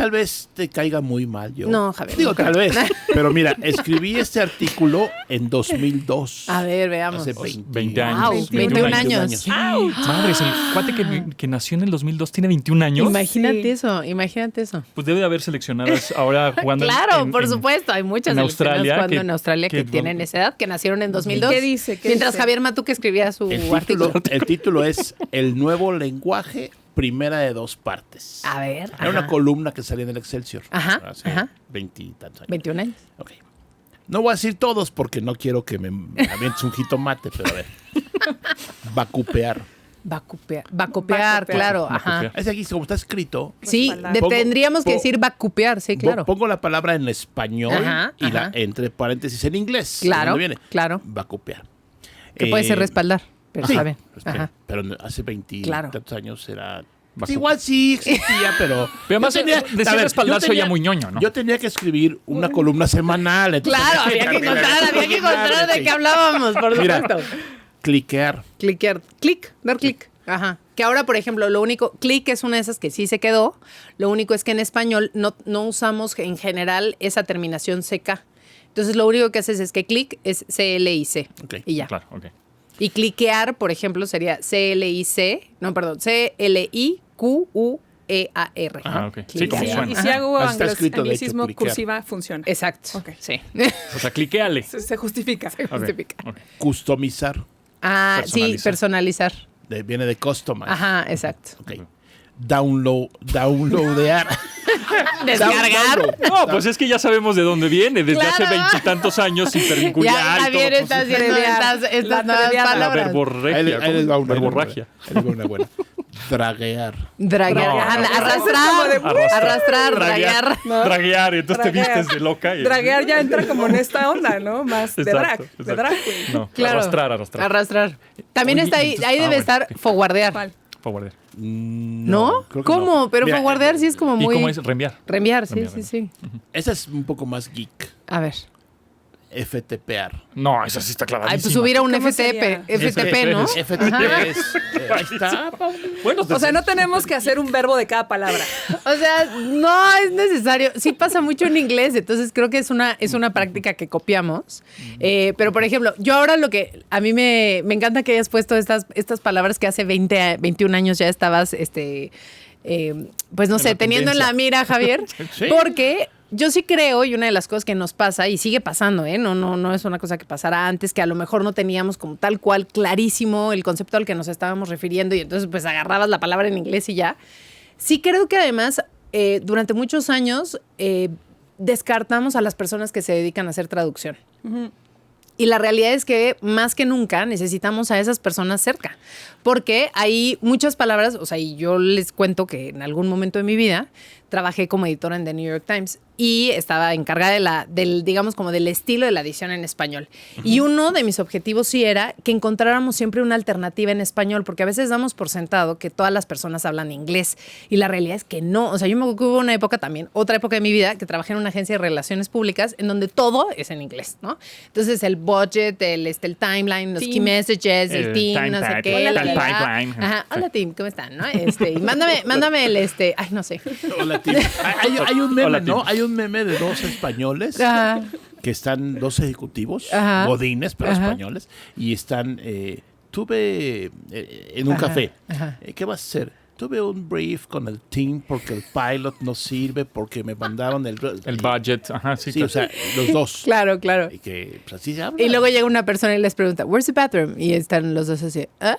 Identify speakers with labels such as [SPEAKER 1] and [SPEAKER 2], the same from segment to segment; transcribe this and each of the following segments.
[SPEAKER 1] tal vez te caiga muy mal yo.
[SPEAKER 2] No, Javier.
[SPEAKER 1] Digo,
[SPEAKER 2] no
[SPEAKER 1] tal
[SPEAKER 2] creo.
[SPEAKER 1] vez. Pero mira, escribí este artículo en 2002.
[SPEAKER 2] A ver, veamos.
[SPEAKER 1] Hace
[SPEAKER 3] 20 años.
[SPEAKER 2] Wow, 21 años.
[SPEAKER 3] Sí. Madres, el cuate que nació en el 2002 tiene 21 años.
[SPEAKER 2] Imagínate eso.
[SPEAKER 3] Pues debe de haber seleccionadas ahora jugando
[SPEAKER 2] Claro, por supuesto. Hay muchas
[SPEAKER 3] en Australia
[SPEAKER 2] jugando en Australia que tienen esa edad, que nacieron en 2002.
[SPEAKER 4] ¿Qué dice?
[SPEAKER 2] Mientras Javier Matú que escribía su artículo.
[SPEAKER 1] El título es El nuevo lenguaje, primera de 2 partes.
[SPEAKER 2] A ver.
[SPEAKER 1] Era una columna que salía en el Excelsior.
[SPEAKER 2] Ajá,
[SPEAKER 1] Hace
[SPEAKER 2] ajá.
[SPEAKER 1] 20 y tantos años.
[SPEAKER 2] 21 años.
[SPEAKER 1] Ok. No voy a decir todos porque no quiero que me avientes un jitomate, pero a ver. Vacupear.
[SPEAKER 2] Vacupear, claro.
[SPEAKER 3] Vacupear.
[SPEAKER 2] Ajá.
[SPEAKER 1] Es aquí, como está escrito,
[SPEAKER 2] Sí,
[SPEAKER 1] Pongo-
[SPEAKER 2] tendríamos que
[SPEAKER 1] po-
[SPEAKER 2] decir vacupear, sí, claro.
[SPEAKER 1] pongo la palabra en español
[SPEAKER 2] Ajá,
[SPEAKER 1] y la
[SPEAKER 2] ajá.
[SPEAKER 1] entre paréntesis en inglés.
[SPEAKER 2] Claro,
[SPEAKER 1] ¿De dónde viene?
[SPEAKER 2] claro.
[SPEAKER 1] Vacupear.
[SPEAKER 2] Que puede ser respaldar, pero
[SPEAKER 1] sí,
[SPEAKER 2] está bien.
[SPEAKER 1] respaldar.
[SPEAKER 2] Ajá.
[SPEAKER 1] Pero hace 20 y
[SPEAKER 2] Claro.
[SPEAKER 1] tantos años era...
[SPEAKER 3] Vacu-
[SPEAKER 1] Igual sí existía, pero...
[SPEAKER 3] Pero además,
[SPEAKER 1] yo
[SPEAKER 3] decir
[SPEAKER 1] a ver,
[SPEAKER 3] respaldar
[SPEAKER 1] yo
[SPEAKER 3] se oía muy ñoño, ¿no?
[SPEAKER 1] Yo tenía que escribir una columna semanal. entonces
[SPEAKER 2] Claro, había que encontrar de qué hablábamos, por
[SPEAKER 1] Mira,
[SPEAKER 2] supuesto.
[SPEAKER 1] cliquear.
[SPEAKER 2] Cliquear, dar clic. Ajá. Que ahora, por ejemplo, lo único, clic es una de esas que sí se quedó. Lo único es que en español no usamos en general esa terminación CK. Entonces, lo único que haces es que clic es CLIC.
[SPEAKER 1] Ok,
[SPEAKER 2] Y ya.
[SPEAKER 3] Claro, ok.
[SPEAKER 2] Y cliquear, por ejemplo, sería CLIQUEAR.
[SPEAKER 3] Ah, ok. Sí,
[SPEAKER 2] Cliquear.
[SPEAKER 3] como
[SPEAKER 4] Y
[SPEAKER 3] suena.
[SPEAKER 4] si hago
[SPEAKER 1] Así está escrito, de hecho,
[SPEAKER 4] anglicismo
[SPEAKER 1] cliquear.
[SPEAKER 4] cursiva, funciona.
[SPEAKER 2] Exacto.
[SPEAKER 4] Ok.
[SPEAKER 2] Sí.
[SPEAKER 3] O sea, cliquéale.
[SPEAKER 4] Se justifica.
[SPEAKER 3] Ok,
[SPEAKER 2] Justifica.
[SPEAKER 3] ok.
[SPEAKER 1] Customizar.
[SPEAKER 2] Ah, sí, personalizar.
[SPEAKER 1] Viene de customize.
[SPEAKER 2] Ajá, exacto.
[SPEAKER 1] Ok. Downloadear.
[SPEAKER 2] Descargar.
[SPEAKER 3] No, pues es que ya sabemos de dónde viene, desde hace
[SPEAKER 2] Claro.
[SPEAKER 3] 20 y tantos años, hipervincular.
[SPEAKER 2] Ya Javier
[SPEAKER 3] y todo,
[SPEAKER 2] está
[SPEAKER 3] pues,
[SPEAKER 2] haciendo
[SPEAKER 4] Previar.
[SPEAKER 2] estas
[SPEAKER 4] La
[SPEAKER 2] nuevas
[SPEAKER 4] previada.
[SPEAKER 3] la
[SPEAKER 2] palabras.
[SPEAKER 3] verborregia.
[SPEAKER 1] Ahí les va una
[SPEAKER 3] verborragia.
[SPEAKER 1] Ahí les va una buena. Draguear.
[SPEAKER 2] Draguear.
[SPEAKER 3] No.
[SPEAKER 2] Arrastrar, draguear.
[SPEAKER 4] ¿no?
[SPEAKER 3] Draguear, y entonces te
[SPEAKER 4] Draguear.
[SPEAKER 3] vistes de loca.
[SPEAKER 4] Draguear ya entra como en esta onda, ¿no? Más de drag.
[SPEAKER 3] Exacto,
[SPEAKER 4] De
[SPEAKER 3] exacto.
[SPEAKER 4] drag queen.
[SPEAKER 3] No,
[SPEAKER 2] Claro.
[SPEAKER 3] arrastrar.
[SPEAKER 2] También
[SPEAKER 3] Oye,
[SPEAKER 2] está ahí,
[SPEAKER 3] entonces-
[SPEAKER 2] ahí debe
[SPEAKER 3] bueno,
[SPEAKER 2] estar forwardear.
[SPEAKER 4] ¿Cuál?
[SPEAKER 3] Forwardear.
[SPEAKER 2] ¿No?
[SPEAKER 1] creo que
[SPEAKER 2] ¿Cómo?
[SPEAKER 1] no.
[SPEAKER 2] Pero
[SPEAKER 1] Mira,
[SPEAKER 2] forwardear sí es como
[SPEAKER 3] ¿Y
[SPEAKER 2] muy...
[SPEAKER 3] cómo es? Reenviar.
[SPEAKER 2] Reenviar, sí,
[SPEAKER 3] Reenviar,
[SPEAKER 2] sí, sí.
[SPEAKER 1] Esa es un poco más geek.
[SPEAKER 2] A ver.
[SPEAKER 1] FTPar.
[SPEAKER 3] No, esa sí está clavadísima.
[SPEAKER 2] Ay, pues subir a un
[SPEAKER 4] ¿Cómo
[SPEAKER 2] FTP,
[SPEAKER 4] sería?
[SPEAKER 2] FTP, ¿no?
[SPEAKER 1] FTP es... ahí está.
[SPEAKER 3] Bueno,
[SPEAKER 4] O sea, no tenemos que hacer un verbo de cada palabra.
[SPEAKER 2] O sea, no es necesario. Sí pasa mucho en inglés, entonces creo que es una práctica que copiamos. Pero, por ejemplo, yo ahora lo que a mí me encanta que hayas puesto estas palabras que hace 21 años ya estabas, pues no
[SPEAKER 3] En
[SPEAKER 2] sé,
[SPEAKER 3] la
[SPEAKER 2] teniendo en la
[SPEAKER 3] tendencia.
[SPEAKER 2] mira, Javier,
[SPEAKER 1] Sí.
[SPEAKER 2] porque yo sí creo, y una de las cosas que nos pasa, y sigue pasando, no es una cosa que pasara antes, que a lo mejor no teníamos como tal cual clarísimo el concepto al que nos estábamos refiriendo, y entonces pues agarrabas la palabra en inglés y ya. Sí creo que además, durante muchos años, descartamos a las personas que se dedican a hacer traducción. Y la realidad es que más que nunca necesitamos a esas personas cerca, porque hay muchas palabras, o sea, y yo les cuento que en algún momento de mi vida trabajé como editora en The New York Times y estaba encargada del digamos, como del estilo de la edición en español. Y uno de mis objetivos sí era que encontráramos siempre una alternativa en español, porque a veces damos por sentado que todas las personas hablan inglés y la realidad es que no. O sea, yo me acuerdo que hubo una época también, otra época de mi vida, que trabajé en una agencia de relaciones públicas en donde todo es en inglés, ¿no? Entonces, el budget, el timeline, los
[SPEAKER 4] Team.
[SPEAKER 2] key messages, el
[SPEAKER 3] El
[SPEAKER 2] team,
[SPEAKER 3] time
[SPEAKER 2] no sé
[SPEAKER 3] tag,
[SPEAKER 2] qué.
[SPEAKER 3] el
[SPEAKER 2] la, la, la.
[SPEAKER 3] pipeline.
[SPEAKER 2] Ajá, hola team, ¿cómo están? ¿No? Y mándame el ay, no sé.
[SPEAKER 1] Hola, tío. Hay un meme,
[SPEAKER 3] Hola,
[SPEAKER 1] ¿no?
[SPEAKER 3] tío.
[SPEAKER 1] Hay un meme de 2 españoles
[SPEAKER 2] Ajá.
[SPEAKER 1] que están 2 ejecutivos,
[SPEAKER 2] Ajá.
[SPEAKER 1] godines, pero
[SPEAKER 2] Ajá.
[SPEAKER 1] españoles, y están, tuve en un
[SPEAKER 2] Ajá,
[SPEAKER 1] café.
[SPEAKER 2] ajá.
[SPEAKER 1] ¿Qué vas a hacer? Tuve un brief con el team porque el pilot no sirve, porque me mandaron el
[SPEAKER 3] budget. Ajá, sí,
[SPEAKER 1] Sí,
[SPEAKER 3] claro.
[SPEAKER 1] o sea, los dos.
[SPEAKER 2] Claro, claro.
[SPEAKER 1] Y que pues, así se habla.
[SPEAKER 2] Y luego llega una persona y les pregunta, "Where's the bathroom?" Y están los dos así, ¿ah?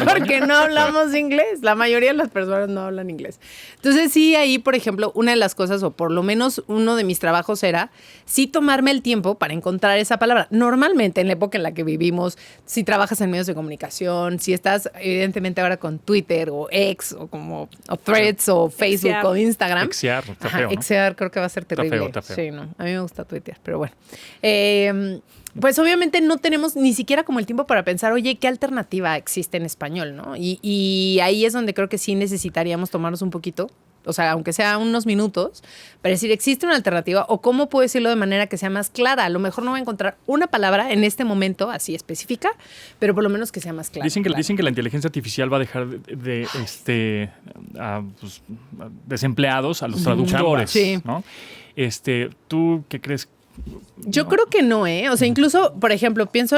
[SPEAKER 2] Porque no hablamos inglés. La mayoría de las personas no hablan inglés. Entonces, sí, ahí, por ejemplo, una de las cosas, o por lo menos uno de mis trabajos era, sí tomarme el tiempo para encontrar esa palabra. Normalmente, en la época en la que vivimos, si trabajas en medios de comunicación, si estás, evidentemente, ahora con Twitter o X, o Threads, o Facebook,
[SPEAKER 4] Exear.
[SPEAKER 2] o Instagram.
[SPEAKER 3] Exear, está
[SPEAKER 2] Ajá,
[SPEAKER 3] feo, ¿no?
[SPEAKER 2] Exear creo que va a ser
[SPEAKER 3] Está
[SPEAKER 2] terrible.
[SPEAKER 3] feo, está feo.
[SPEAKER 2] Sí, no. A mí me gusta Twitter, pero bueno. Pues obviamente no tenemos ni siquiera como el tiempo para pensar, oye, ¿qué alternativa existe en español, no? Y ahí es donde creo que sí necesitaríamos tomarnos un poquito o sea, aunque sea unos minutos, para decir, ¿existe una alternativa? O ¿cómo puedo decirlo de manera que sea más clara? A lo mejor no voy a encontrar una palabra en este momento así específica, pero por lo menos que sea más clara.
[SPEAKER 3] Dicen que la inteligencia artificial va a dejar pues, desempleados a los traductores,
[SPEAKER 2] Sí.
[SPEAKER 3] ¿no? ¿Tú qué crees?
[SPEAKER 2] Yo creo que no, ¿eh? O sea, incluso, por ejemplo, pienso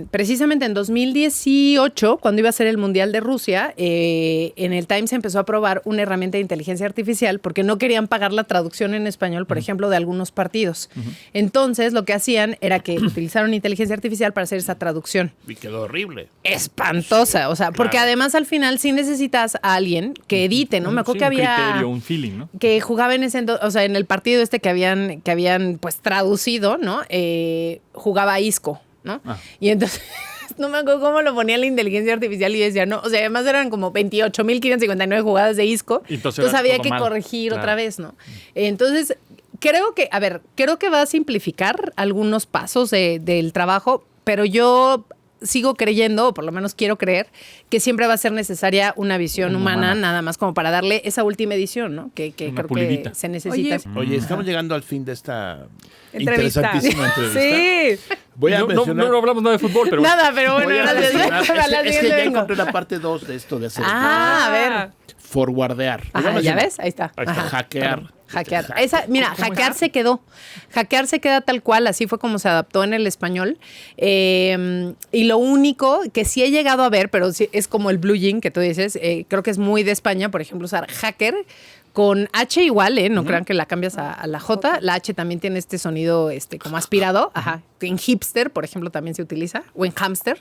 [SPEAKER 2] precisamente en 2018, cuando iba a ser el Mundial de Rusia, en el Times se empezó a probar una herramienta de inteligencia artificial porque no querían pagar la traducción en español, por ejemplo, de algunos partidos. Entonces, lo que hacían era que utilizaron inteligencia artificial para hacer esa traducción.
[SPEAKER 1] Y quedó horrible.
[SPEAKER 2] Espantosa, o sea, porque además al final sí necesitas a alguien que edite, ¿no? Me acuerdo que
[SPEAKER 3] Un
[SPEAKER 2] había...
[SPEAKER 3] criterio, un feeling, ¿no?
[SPEAKER 2] Que jugaba en ese o sea, en el partido que habían pues traducido, ¿no? Jugaba Isco, ¿no? Y entonces no me acuerdo cómo lo ponía la inteligencia artificial y decía, no, o sea, además eran como 28,559 jugadas de Isco. Entonces había que corregir otra vez, ¿no? Entonces, creo que va a simplificar algunos pasos del trabajo, pero yo sigo creyendo, o por lo menos quiero creer, que siempre va a ser necesaria una visión humana, nada más como para darle esa última edición, ¿no? Que creo
[SPEAKER 3] pulidita.
[SPEAKER 2] que se necesita.
[SPEAKER 1] Oye, estamos llegando al fin de esta
[SPEAKER 4] Entrevista.
[SPEAKER 1] interesantísima entrevista.
[SPEAKER 4] Sí.
[SPEAKER 1] Voy a mencionar...
[SPEAKER 3] No hablamos nada de fútbol, pero...
[SPEAKER 2] Nada, pero bueno,
[SPEAKER 1] voy a
[SPEAKER 2] gracias.
[SPEAKER 1] mencionar-
[SPEAKER 2] A la
[SPEAKER 1] es que
[SPEAKER 2] siguiente
[SPEAKER 1] ya
[SPEAKER 2] vengo.
[SPEAKER 1] encontré la parte 2 de esto de hacer
[SPEAKER 2] Ah, a ver.
[SPEAKER 1] forwardear. Voy a
[SPEAKER 2] Ajá, ¿ya
[SPEAKER 1] mencionar
[SPEAKER 2] ves? Ahí está.
[SPEAKER 3] Ahí está.
[SPEAKER 2] Ajá.
[SPEAKER 1] Hackear.
[SPEAKER 2] Hackear. Hackear se quedó. Hackear se queda tal cual, así fue como se adaptó en el español. Y lo único que sí he llegado a ver, pero sí es como el blue jean que tú dices, creo que es muy de España, por ejemplo, usar hacker con H igual, no crean que la cambias a la J. La H también tiene este sonido como aspirado. Ajá. En hipster, por ejemplo, también se utiliza, o en hamster.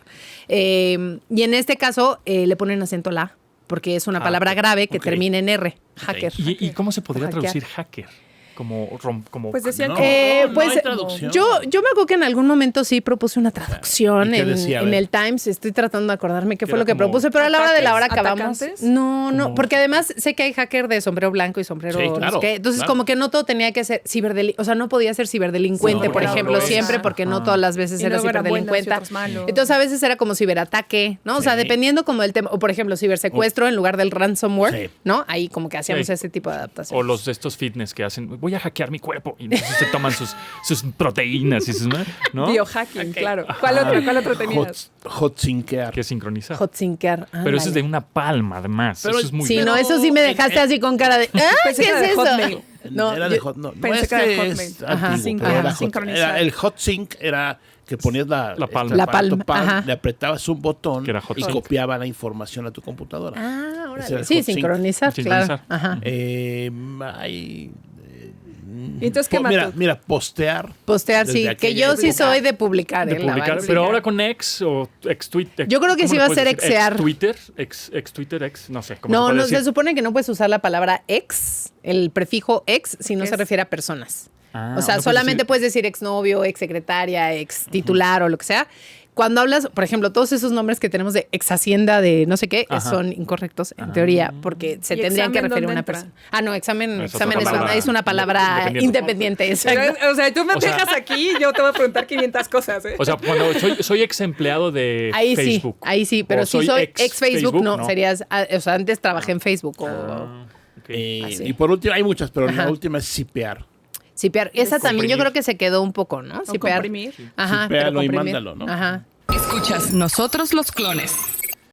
[SPEAKER 2] Y en este caso le ponen acento a la A, porque es una palabra grave que termina en R. Hacker.
[SPEAKER 3] ¿Y cómo se podría
[SPEAKER 2] O hackear.
[SPEAKER 3] traducir hacker? Como
[SPEAKER 4] Pues decían
[SPEAKER 1] No.
[SPEAKER 4] que...
[SPEAKER 1] No
[SPEAKER 2] pues
[SPEAKER 1] hay traducción.
[SPEAKER 2] yo me acuerdo que en algún momento sí propuse una traducción
[SPEAKER 1] ¿Y qué decía? A
[SPEAKER 2] en
[SPEAKER 1] ver.
[SPEAKER 2] el Times. Estoy tratando de acordarme qué fue
[SPEAKER 3] era
[SPEAKER 2] lo que
[SPEAKER 3] como
[SPEAKER 2] propuse, pero a la hora de la hora
[SPEAKER 4] ¿Ataques?
[SPEAKER 2] acabamos.
[SPEAKER 4] ¿Atacantes?
[SPEAKER 2] No, porque además sé que hay hacker de sombrero blanco y sombrero
[SPEAKER 1] Sí,
[SPEAKER 2] no sé
[SPEAKER 1] claro,
[SPEAKER 2] qué. Entonces,
[SPEAKER 1] claro.
[SPEAKER 2] como que no todo tenía que ser o sea, no podía ser ciberdelincuente,
[SPEAKER 4] Sí,
[SPEAKER 2] por
[SPEAKER 4] no,
[SPEAKER 2] ejemplo,
[SPEAKER 4] no,
[SPEAKER 2] siempre,
[SPEAKER 4] esa.
[SPEAKER 2] porque no todas las veces
[SPEAKER 4] Y
[SPEAKER 2] era
[SPEAKER 4] luego eran buenos y
[SPEAKER 2] ciberdelincuenta.
[SPEAKER 4] otros malos.
[SPEAKER 2] Entonces, a veces era como ciberataque, ¿no? O sea,
[SPEAKER 1] Sí.
[SPEAKER 2] dependiendo como del tema. O, por ejemplo, cibersecuestro en lugar del ransomware,
[SPEAKER 1] Sí.
[SPEAKER 2] ¿no? Ahí como que hacíamos
[SPEAKER 3] Sí.
[SPEAKER 2] ese tipo de adaptación.
[SPEAKER 3] O los de estos fitness que hacen, voy a hackear mi cuerpo. Y entonces se toman sus proteínas y sus, ¿no?
[SPEAKER 4] Biohacking, claro. ¿Cuál otro tenías?
[SPEAKER 1] Hotzinkear.
[SPEAKER 3] Que sincroniza.
[SPEAKER 2] Hotzinkear.
[SPEAKER 3] Pero eso es de
[SPEAKER 2] ándale.
[SPEAKER 3] una palma, además.
[SPEAKER 1] Pero-
[SPEAKER 3] Eso es muy
[SPEAKER 2] Sí,
[SPEAKER 3] bien.
[SPEAKER 2] no, eso sí me dejaste así con cara de. ¿Ah?
[SPEAKER 4] Pensé
[SPEAKER 2] ¿Qué
[SPEAKER 4] que era
[SPEAKER 2] es
[SPEAKER 4] de
[SPEAKER 2] eso?
[SPEAKER 4] Hotmail.
[SPEAKER 2] No,
[SPEAKER 1] Era de
[SPEAKER 2] yo-
[SPEAKER 1] hot, no,
[SPEAKER 4] pensé
[SPEAKER 1] no es
[SPEAKER 4] que era de
[SPEAKER 1] que
[SPEAKER 4] Hotmail.
[SPEAKER 1] es
[SPEAKER 2] Ajá,
[SPEAKER 1] antiguo, pero era
[SPEAKER 4] sincronizar.
[SPEAKER 1] el hotsync era que ponías la
[SPEAKER 3] palma.
[SPEAKER 2] La palma, ajá.
[SPEAKER 1] le apretabas un botón
[SPEAKER 3] Que era
[SPEAKER 1] y
[SPEAKER 3] hotsync.
[SPEAKER 1] copiaba la información a tu computadora.
[SPEAKER 2] Ah,
[SPEAKER 1] Ese era
[SPEAKER 2] órale.
[SPEAKER 1] el
[SPEAKER 2] Sí,
[SPEAKER 1] hot sync.
[SPEAKER 2] sincronizar,
[SPEAKER 3] Sincronizar.
[SPEAKER 2] claro. Ajá.
[SPEAKER 1] Hay
[SPEAKER 4] ¿Y entonces qué mató?
[SPEAKER 1] mira, postear.
[SPEAKER 2] Postear,
[SPEAKER 1] Desde
[SPEAKER 2] sí, que
[SPEAKER 1] aquella
[SPEAKER 2] yo sí
[SPEAKER 1] época.
[SPEAKER 2] soy de publicar.
[SPEAKER 3] De
[SPEAKER 2] la
[SPEAKER 3] publicar,
[SPEAKER 2] verdad,
[SPEAKER 3] pero
[SPEAKER 2] sí.
[SPEAKER 3] ahora con X o ex Twitter.
[SPEAKER 2] Yo creo que sí va a ser exear.
[SPEAKER 3] Twitter, ex Twitter, ex, no sé. ¿cómo
[SPEAKER 2] No,
[SPEAKER 3] se puede
[SPEAKER 2] no,
[SPEAKER 3] decir?
[SPEAKER 2] se supone que no puedes usar la palabra ex, el prefijo ex, si no
[SPEAKER 4] ¿Qué
[SPEAKER 2] se
[SPEAKER 4] es?
[SPEAKER 2] refiere a personas.
[SPEAKER 3] Ah,
[SPEAKER 2] O sea,
[SPEAKER 3] no puedes
[SPEAKER 2] solamente
[SPEAKER 3] decir-
[SPEAKER 2] puedes decir exnovio, exsecretaria, ex titular o lo que sea. Cuando hablas, por ejemplo, todos esos nombres que tenemos de ex hacienda de no sé qué,
[SPEAKER 3] Ajá.
[SPEAKER 2] son incorrectos en teoría, porque se
[SPEAKER 4] ¿Y
[SPEAKER 2] tendrían que
[SPEAKER 4] examen
[SPEAKER 2] referir a
[SPEAKER 4] dónde
[SPEAKER 2] una
[SPEAKER 4] entra?
[SPEAKER 2] persona. Ah, no, examen
[SPEAKER 3] Es
[SPEAKER 2] examen
[SPEAKER 3] otra palabra
[SPEAKER 2] es una palabra independiente.
[SPEAKER 4] Pero,
[SPEAKER 2] Exacto.
[SPEAKER 4] o sea, tú me
[SPEAKER 3] O sea-
[SPEAKER 4] dejas aquí y yo te voy a preguntar 500 cosas, ¿eh?
[SPEAKER 3] O sea, cuando soy ex empleado de
[SPEAKER 2] Ahí
[SPEAKER 3] Facebook.
[SPEAKER 2] ahí sí, pero
[SPEAKER 3] O
[SPEAKER 2] si soy ex Facebook,
[SPEAKER 3] Facebook,
[SPEAKER 2] no, serías, o sea, antes trabajé en Facebook o
[SPEAKER 3] Ok.
[SPEAKER 2] Así.
[SPEAKER 1] Y por último, hay muchas, pero
[SPEAKER 2] Ajá.
[SPEAKER 1] la última es sipear.
[SPEAKER 2] sipear. Esa también yo
[SPEAKER 3] Comprimir.
[SPEAKER 2] creo que se quedó un poco, ¿no?
[SPEAKER 4] O
[SPEAKER 2] Sipear.
[SPEAKER 4] comprimir.
[SPEAKER 2] Ajá,
[SPEAKER 1] Sipéalo
[SPEAKER 2] pero
[SPEAKER 1] y
[SPEAKER 2] comprimir.
[SPEAKER 1] mándalo, ¿no?
[SPEAKER 2] Ajá.
[SPEAKER 5] Escuchas Nosotros los Clones.